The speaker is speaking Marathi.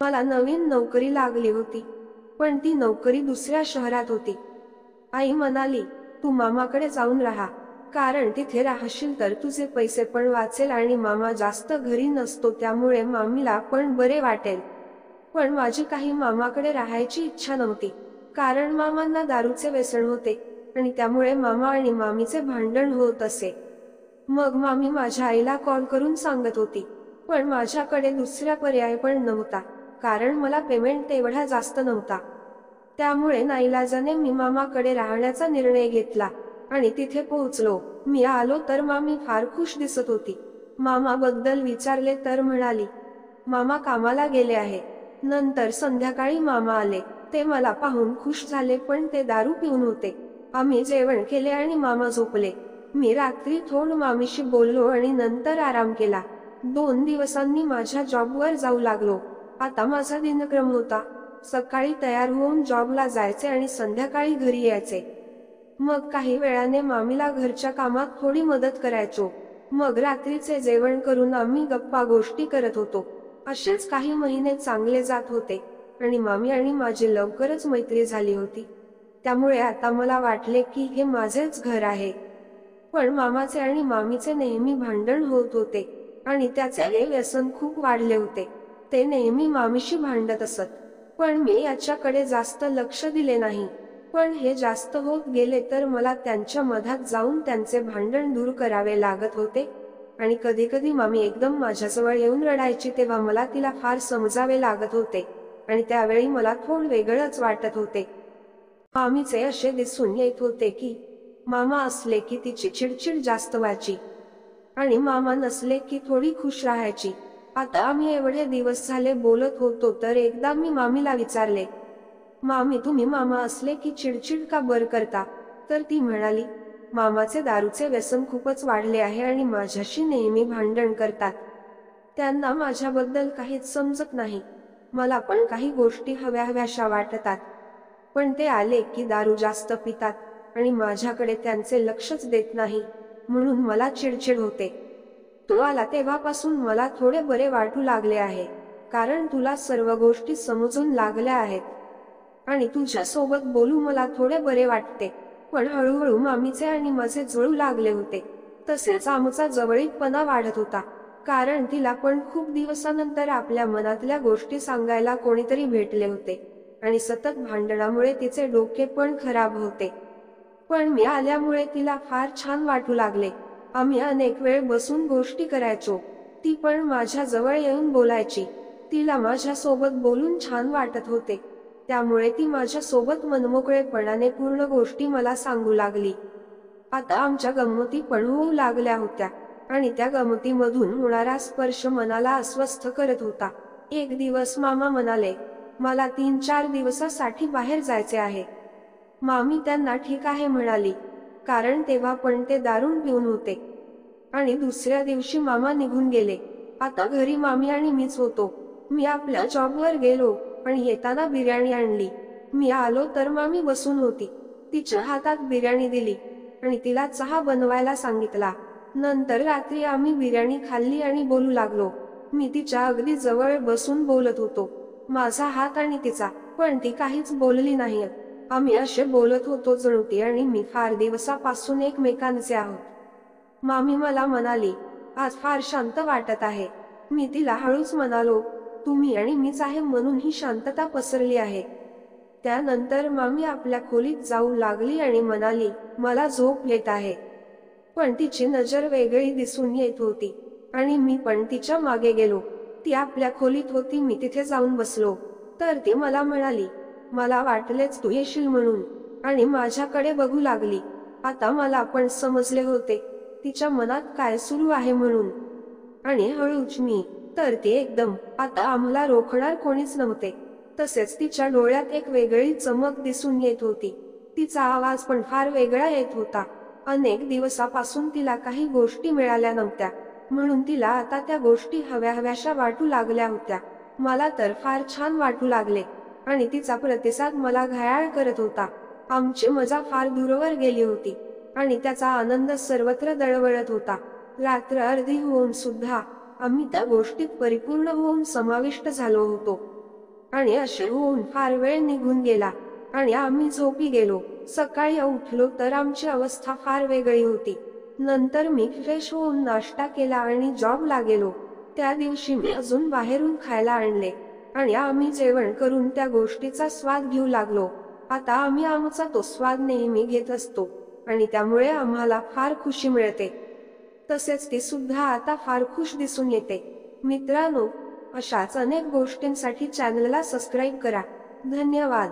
मला नवीन नोकरी लागली होती, पण ती नोकरी दुसऱ्या शहरात होती. आई म्हणाली, तू मामाकडे जाऊन राहा, कारण तिथे राहशील तर तुझे पैसे पण वाचेल आणि मामा जास्त घरी नसतो, त्यामुळे मामीला पण बरे वाटेल. पण माझी काही मामाकडे राहायची इच्छा नव्हती, कारण मामांना दारूचे व्यसन होते आणि त्यामुळे मामा आणि मामीचे भांडण होत असे. मग मामी माझ्या आईला कॉल करून सांगत होती, पण माझ्याकडे दुसरा पर्याय पण नव्हता, कारण मला पेमेंट तेवढा जास्त नव्हता. त्यामुळे नाईलाजाने मी मामाकडे राहण्याचा निर्णय घेतला आणि तिथे पोहोचलो. मी आलो तर मामी फार खुश दिसत होती. मामा बद्दल विचारले तर म्हणाली, मामा कामाला गेले आहे. नंतर संध्याकाळी मामा आले. ते मला पाहून खुश झाले, पण ते दारू पिऊन होते. आम्ही जेवण केले आणि मामा झोपले. मी रात्री थोडं मामीशी बोललो आणि नंतर आराम केला. 2 दिवसांनी माझ्या जॉबवर जाऊ लागलो. आता माझा दिनक्रम होता. सकाळी तयार होऊन जॉबला जायचे आणि संध्याकाळी घरी यायचे. मग काही वेळाने मामीला घरच्या कामात थोडी मदत करायचो. मग रात्रीचे जेवण करून आम्ही गप्पा गोष्टी करत होतो. असेच काही महिने चांगले जात होते आणि मामी आणि माझी लवकरच मैत्री झाली होती. त्यामुळे आता मला वाटले की हे माझेच घर आहे. पण मामाचे आणि मामीचे नेहमी भांडण होत होते आणि त्याचे व्यसन खूप वाढले होते. ते नेहमी मामीशी भांडत असत, पण मी याच्याकडे जास्त लक्ष दिले नाही. पण हे जास्त होत गेले तर मला त्यांच्या मधात जाऊन त्यांचे भांडण दूर करावे लागत होते आणि कधी कधी मामी एकदम माझ्याजवळ येऊन रडायची, तेव्हा मला तिला फार समजावे लागत होते आणि त्यावेळी मला थोडं वेगळंच वाटत होते. मामीचे असे दिसून येत होते की मामा असले की तिची चिडचिड जास्त व्हायची आणि मामा नसले की थोडी खुश राहायची. आता आम्ही एवढे दिवस झाले बोलत होतो तर एकदा मी मामीला विचारले, मामी तुम्ही मामा असले की चिडचिड का बर करता? तर ती म्हणाली, मामाचे दारूचे व्यसन खूपच वाढले आहे आणि माझ्याशी नेहमी भांडण करतात. त्यांना माझ्याबद्दल काहीच समजत नाही. मला पण काही गोष्टी हव्याशा वाटतात, पण ते आले की दारू जास्त पितात आणि माझ्याकडे त्यांचे लक्षच देत नाही, म्हणून मला चिडचिड होते. तो आला तेव्हापासून मला थोडे बरे वाटू लागले आहे, कारण तुला सर्व गोष्टी समजून लागल्या आहेत आणि तुझ्या सोबत बोलू मला थोडे बरे वाटते. पण हळूहळू मामीचे आणि माझे जुळू लागले होते. तसेच आमचा जवळीकपणा वाढत होता, कारण तिला पण खूप दिवसानंतर आपल्या मनातल्या गोष्टी सांगायला कोणीतरी भेटले होते आणि सतत भांडणामुळे तिचे डोके पण खराब होते. पण मी आल्यामुळे तिला फार छान वाटू लागले. आम्ही अनेक वेळ बसून गोष्टी करायचो. ती पण माझ्या जवळ येऊन बोलायची. तिला माझ्या सोबत बोलून छान वाटत होते, त्यामुळे ती माझ्या सोबत मनमोकळेपणाने पूर्ण गोष्टी मला सांगू लागली. आता आमच्या गंमती पण होऊ लागल्या होत्या आणि त्या गमतीमधून होणारा स्पर्श मनाला अस्वस्थ करत होता. एक दिवस मामा म्हणाले, मला 3-4 दिवसासाठी बाहेर जायचे आहे. मामी त्यांना ठीक आहे म्हणाली, कारण तेव्हा पण ते दारू पिऊन होते. आणि दुसऱ्या दिवशी मामा निघून गेले. आता घरी मामी आणि मीच होतो. मी आपल्या जॉबवर गेलो आणि येताना बिर्याणी आणली. मी आलो तर मामी बसून होती. तिच्या हातात बिर्याणी दिली आणि तिला चहा बनवायला सांगितला. नंतर रात्री आम्ही बिर्याणी खाल्ली आणि बोलू लागलो. मी तिच्या अगदी जवळ बसून बोलत होतो, माझा हात आणि तिचा, पण ती काहीच बोलली नाही. आम्ही असे बोलत होतो जणू ती आणि मी फार दिवसापासून एकमेकांचे आहोत. मामी मला म्हणाली, आज फार शांत वाटत आहे. मी तिला हळूच म्हणालो, तुम्ही आणि मीच आहे म्हणून ही शांतता पसरली आहे. त्यानंतर मामी आपल्या खोलीत जाऊ लागली आणि म्हणाली, मला झोप येत आहे. पण तिची नजर वेगळी दिसून येत होती आणि मी पण तिच्या मागे गेलो. ती आपल्या खोलीत होती, मी तिथे जाऊन बसलो. तर ती मला म्हणाली, मला वाटलेच तू येशील म्हणून, आणि माझ्याकडे बघू लागली. आता मला पण समजले होते तिच्या मनात काय सुरू आहे म्हणून. आणि हळूच मी, तर ती एकदम, आता आम्हाला रोखणार कोणीच नव्हते. तसेच तिच्या डोळ्यात एक वेगळी चमक दिसून येत होती. तिचा आवाज पण फार वेगळा येत होता. अनेक दिवसापासून तिला काही गोष्टी मिळाल्या नव्हत्या, म्हणून तिला आता त्या गोष्टी हव्याशा वाटू लागल्या होत्या. मला तर फार छान वाटू लागले आणि तिचा प्रतिसाद मला घायाळ करत होता. आमची मजा फार दूरवर गेली होती आणि त्याचा आनंद सर्वत्र दळवळत होता. रात्र अर्धी होऊन सुद्धा आम्ही त्या गोष्टीत परिपूर्ण होऊन समाविष्ट झालो होतो. आणि असे होऊन फार वेळ निघून गेला आणि आम्ही झोपी गेलो. सकाळी उठलो तर आमची अवस्था फार वेगळी होती. नंतर मी फ्रेश होऊन नाश्ता केला आणि जॉबला गेलो. त्या दिवशी मी अजून बाहेरून खायला आणले आणि आम्ही जेवण करून त्या गोष्टीचा स्वाद घेऊ लागलो. आता आम्ही आमचा तो स्वाद नेहमी घेत असतो आणि त्यामुळे आम्हाला फार खुशी मिळते. तसेच ती सुद्धा आता फार खुश दिसून येते. मित्रांनो, अशाच अनेक गोष्टींसाठी चॅनलला सबस्क्राईब करा. धन्यवाद.